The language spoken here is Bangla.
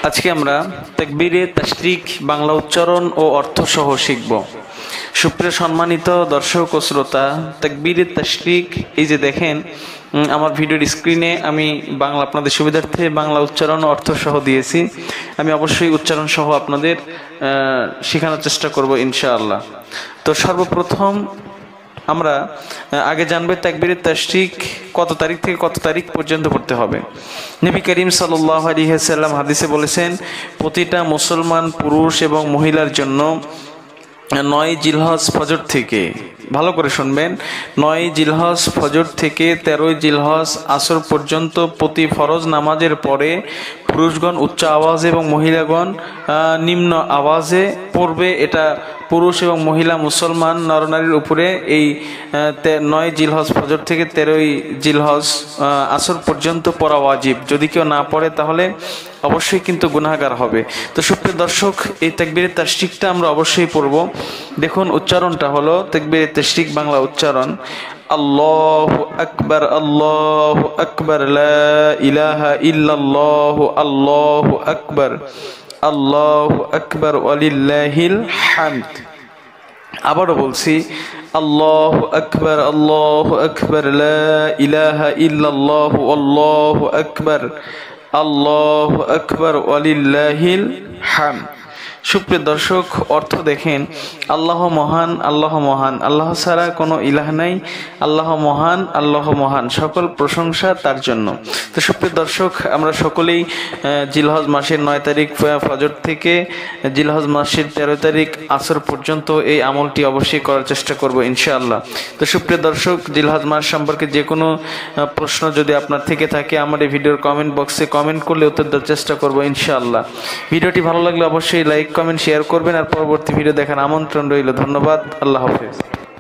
আজকে আমরা তাকবীরে তাশরিক বাংলা উচ্চারণ ও অর্থ সহ শিখব। সুপ্রিয় সম্মানিত দর্শক ও শ্রোতা, তাকবীরে তাশরিক এই যে দেখেন আমার ভিডিওর স্ক্রিনে আমি বাংলা আপনাদের সুবিধার্থে বাংলা উচ্চারণ ও অর্থ সহ দিয়েছি। আমি অবশ্যই উচ্চারণ সহ আপনাদের শেখানোর চেষ্টা করব ইনশাআল্লাহ। তো সর্বপ্রথম আমরা আগে জানবো তাকবীরে তাশরিক কত তারিখ থেকে কত তারিখ পর্যন্ত পড়তে হবে। নবী করিম সাল্লাল্লাহু আলাইহি ওয়াসাল্লাম হাদিসে বলেছেন, প্রতিটা মুসলমান পুরুষ এবং মহিলার জন্য 9 জিলহজ ফজর থেকে, ভালো করে শুনবেন, 9 জিলহজ ফজর থেকে 13 জিলহজ আসর পর্যন্ত প্রতি ফরজ নামাজের পরে পুরুষগণ উচ্চ আওয়াজে এবং মহিলাগণ নিম্ন আওয়াজে পড়বে। এটা পুরুষ এবং মহিলা মুসলমান নরনারীর উপরে এই 9 জিলহজ ফজর থেকে 13 জিলহজ আসর পর্যন্ত পড়া ওয়াজিব। যদি কেউ না পড়ে তাহলে অবশ্যই কিন্তু গুনাহগার হবে। তো সুপ্রিয় দর্শক, এই তাকবীরে তাশরিকটা আমরা অবশ্যই পড়ব। দেখুন উচ্চারণটা হলো তাকবীরে তাশরিক বাংলা উচ্চারণ, আল্লাহু আকবার, আল্লাহু আকবার, লা ইলাহা ইল্লাল্লাহু, আল্লাহু আকবার, আল্লাহু আকবার, ওয়ালিল্লাহিল হামদ। আবারও বলছি, আল্লাহু আকবার, আল্লাহু আকবার, লা ইলাহা ইল্লাল্লাহু, আল্লাহু আকবার, আল্লাহু আকবার, ওয়ালিল্লাহিল হামদ। সুপ্রিয় দর্শক, অর্থ দেখেন, আল্লাহ মহান, আল্লাহ মহান, আল্লাহ ছাড়া কোনো ইলাহ নাই, আল্লাহ মহান, আল্লাহ মহান, সকল প্রশংসা তার জন্য। তো সুপ্রিয় দর্শক, আমরা সকলেই জিলহজ মাসের 9 তারিখ ফজর থেকে জিলহজ মাসের 13 তারিখ আসর পর্যন্ত এই আমলটি অবশ্যই করার চেষ্টা করব ইনশাআল্লাহ। তো সুপ্রিয় দর্শক, জিলহজ মাস সম্পর্কে যে কোনো প্রশ্ন যদি আপনার থেকে থাকে আমার এই ভিডিওর কমেন্ট বক্সে কমেন্ট করলে উত্তর দেওয়ার চেষ্টা করব ইনশাআল্লাহ। ভিডিওটি ভালো লাগলে অবশ্যই লাইক, কমেন্ট, শেয়ার করবেন আর পরবর্তী ভিডিও দেখার আমন্ত্রণ রইল। ধন্যবাদ। আল্লাহ হাফেজ।